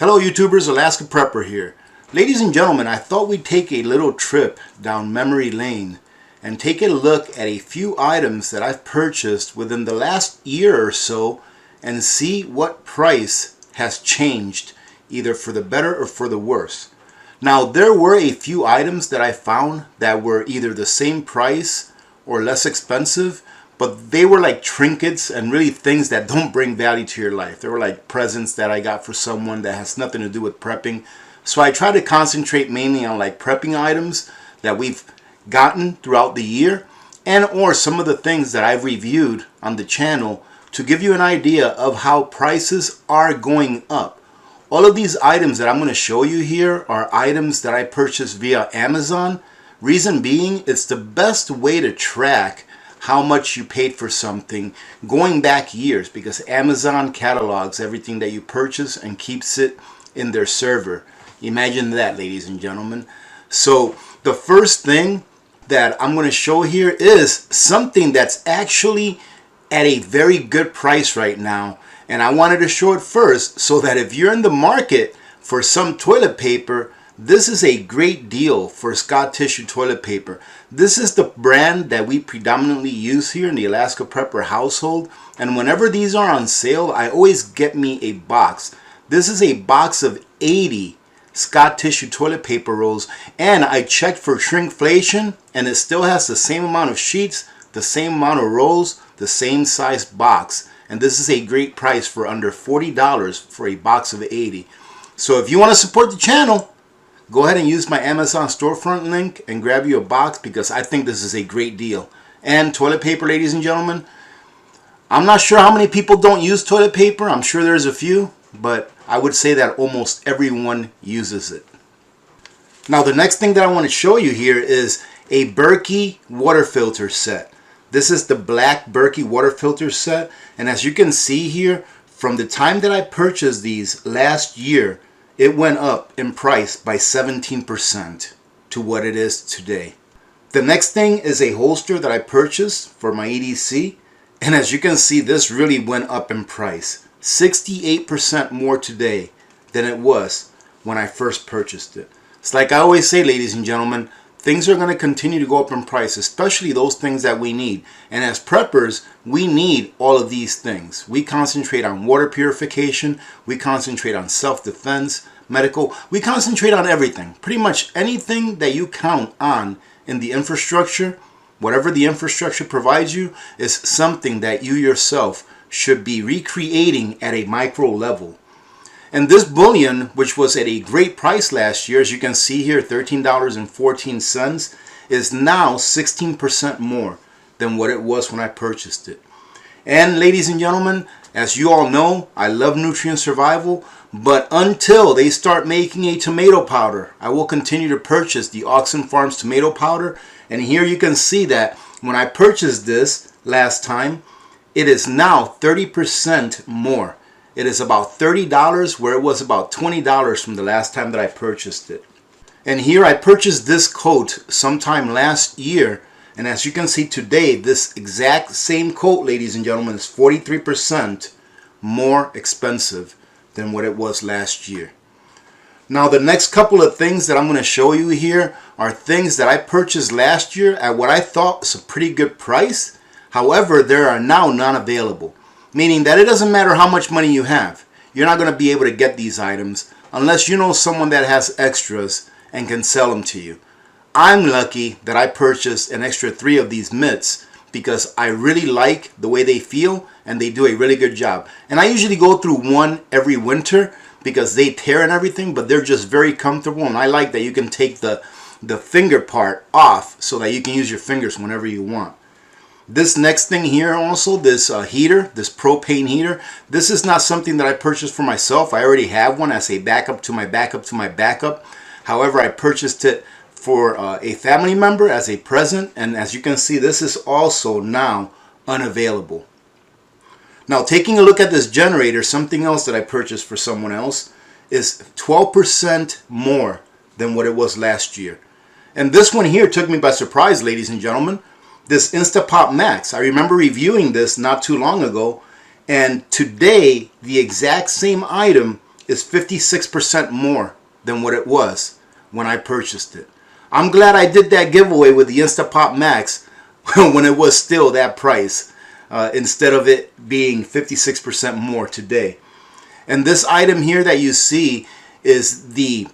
Hello YouTubers, Alaska Prepper here. Ladies and gentlemen, I thought we'd take a little trip down memory lane and take a look at a few items that I've purchased within the last year or so and see what price has changed, either for the better or for the worse. Now, there were a few items that I found that were either the same price or less expensive, but they were like trinkets and really things that don't bring value to your life. They were like presents that I got for someone that has nothing to do with prepping. So I try to concentrate mainly on like prepping items that we've gotten throughout the year, and or some of the things that I've reviewed on the channel to give you an idea of how prices are going up. All of these items that I'm going to show you here are items that I purchased via Amazon. Reason being, it's the best way to track how much you paid for something going back years, because Amazon catalogs everything that you purchase and keeps it in their server. Imagine that, ladies and gentlemen. So the first thing that I'm going to show here is something that's actually at a very good price right now, and I wanted to show it first so that if you're in the market for some toilet paper, this is a great deal for Scott tissue toilet paper. This is the brand that we predominantly use here in the Alaska Prepper household, and whenever these are on sale, I always get me a box. This is a box of 80 Scott tissue toilet paper rolls, and I checked for shrinkflation and it still has the same amount of sheets, the same amount of rolls, the same size box, and this is a great price for under $40 for a box of 80. So if you want to support the channel, go ahead and use my Amazon storefront link and grab you a box, because I think this is a great deal. And toilet paper, ladies and gentlemen, I'm not sure how many people don't use toilet paper. I'm sure there's a few, but I would say that almost everyone uses it. Now, the next thing that I want to show you here is a Berkey water filter set. This is the black Berkey water filter set, and as you can see here, from the time that I purchased these last year, it went up in price by 17% to what it is today. The next thing is a holster that I purchased for my EDC, and as you can see, this really went up in price. 68% more today than it was when I first purchased it. It's like I always say, ladies and gentlemen, things are going to continue to go up in price, especially those things that we need. And as preppers, we need all of these things. We concentrate on water purification, we concentrate on self-defense, medical, we concentrate on everything. Pretty much anything that you count on in the infrastructure, whatever the infrastructure provides you, is something that you yourself should be recreating at a micro level. And this bullion, which was at a great price last year, as you can see here, $13.14, is now 16% more than what it was when I purchased it. And ladies and gentlemen, as you all know, I love nutrient survival, but until they start making a tomato powder, I will continue to purchase the Oxen Farms tomato powder. And here you can see that when I purchased this last time, it is now 30% more. It is about $30 where it was about $20 from the last time that I purchased it. And here I purchased this coat sometime last year, and as you can see today, this exact same coat, ladies and gentlemen, is 43% more expensive than what it was last year. Now, the next couple of things that I'm going to show you here are things that I purchased last year at what I thought was a pretty good price. However, there are now none available, meaning that it doesn't matter how much money you have. You're not going to be able to get these items unless you know someone that has extras and can sell them to you. I'm lucky that I purchased an extra 3 of these mitts because I really like the way they feel and they do a really good job. And I usually go through one every winter because they tear and everything, but they're just very comfortable, and I like that you can take the finger part off so that you can use your fingers whenever you want. This next thing here also, this heater, this propane heater, this is not something that I purchased for myself. I already have one as a backup to my backup to my backup. However, I purchased it for a family member as a present, and as you can see, this is also now unavailable. Now, taking a look at this generator, something else that I purchased for someone else, is 12% more than what it was last year. And this one here took me by surprise, ladies and gentlemen. This Instapop Max, I remember reviewing this not too long ago, and today the exact same item is 56% more than what it was when I purchased it. I'm glad I did that giveaway with the Instapot Max when it was still that price, instead of it being 56% more today. And this item here that you see is the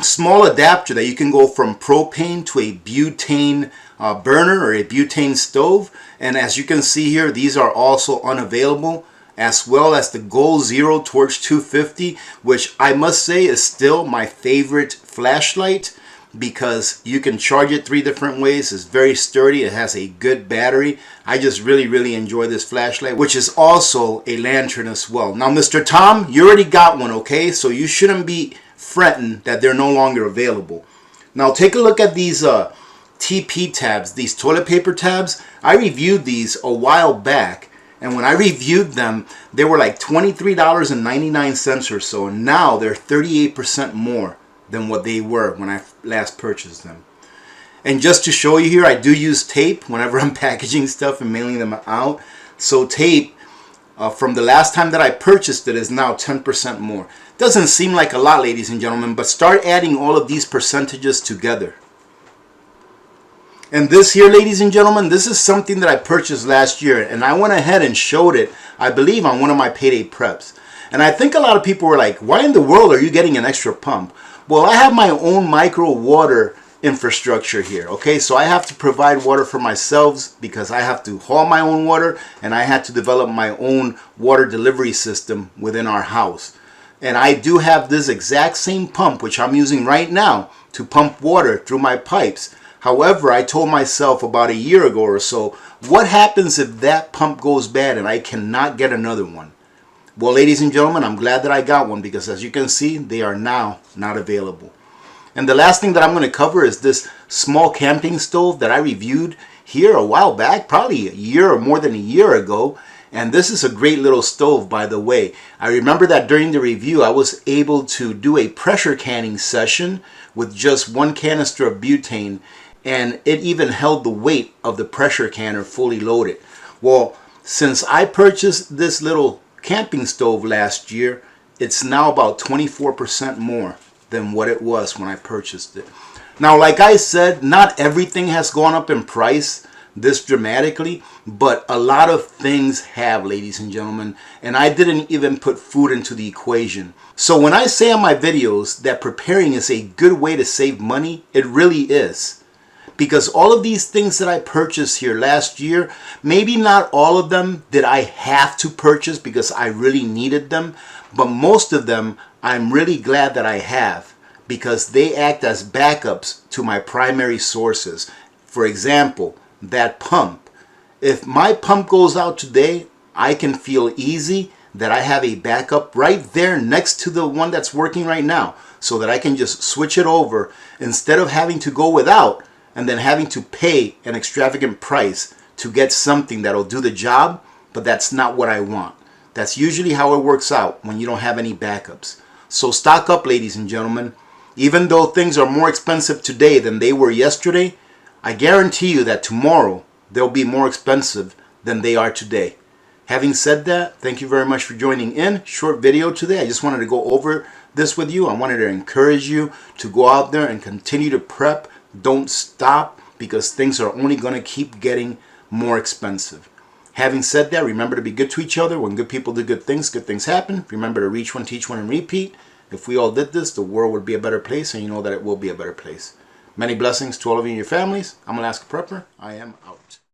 small adapter that you can go from propane to a butane burner or a butane stove. And as you can see here, these are also unavailable, as well as the Goal Zero Torch 250, which I must say is still my favorite flashlight, because you can charge it 3 different ways. It's very sturdy. It has a good battery. I just really enjoy this flashlight, which is also a lantern as well. Now, Mr. Tom, you already got one, okay? So you shouldn't be fretting that they're no longer available. Now, take a look at these TP tabs, these toilet paper tabs. I reviewed these a while back, and when I reviewed them, they were like $23.99 or so, and now they're 38% more than what they were when I last purchased them. And just to show you here, I do use tape whenever I'm packaging stuff and mailing them out. So tape from the last time that I purchased it is now 10% more. Doesn't seem like a lot, ladies and gentlemen, but start adding all of these percentages together. And this here, ladies and gentlemen, this is something that I purchased last year, and I went ahead and showed it, I believe, on one of my payday preps. And I think a lot of people were like, why in the world are you getting an extra pump? Well, I have my own micro water infrastructure here, okay? So I have to provide water for myself because I have to haul my own water, and I had to develop my own water delivery system within our house. And I do have this exact same pump, which I'm using right now, to pump water through my pipes. However, I told myself about a year ago or so, what happens if that pump goes bad and I cannot get another one? Well, ladies and gentlemen, I'm glad that I got one, because as you can see, they are now not available. And the last thing that I'm going to cover is this small camping stove that I reviewed here a while back, probably a year or more than a year ago. And this is a great little stove, by the way. I remember that during the review, I was able to do a pressure canning session with just 1 canister of butane, and it even held the weight of the pressure canner fully loaded. Well, since I purchased this little camping stove last year, it's now about 24% more than what it was when I purchased it. Now, like I said, not everything has gone up in price this dramatically, but a lot of things have, ladies and gentlemen, and I didn't even put food into the equation. So when I say on my videos that preparing is a good way to save money, it really is. Because all of these things that I purchased here last year, maybe not all of them did I have to purchase because I really needed them, but most of them I'm really glad that I have, because they act as backups to my primary sources. For example, that pump. If my pump goes out today, I can feel easy that I have a backup right there next to the one that's working right now, so that I can just switch it over instead of having to go without and then having to pay an extravagant price to get something that'll do the job, but that's not what I want. That's usually how it works out when you don't have any backups. So stock up, ladies and gentlemen. Even though things are more expensive today than they were yesterday, I guarantee you that tomorrow they'll be more expensive than they are today. Having said that, thank you very much for joining in. Short video today. I just wanted to go over this with you. I wanted to encourage you to go out there and continue to prep. Don't stop, because things are only going to keep getting more expensive. Having said that, remember to be good to each other. When good people do good things happen. Remember to reach one, teach one, and repeat. If we all did this, the world would be a better place, and you know that it will be a better place. Many blessings to all of you and your families. I'm Alaska Prepper. I am out.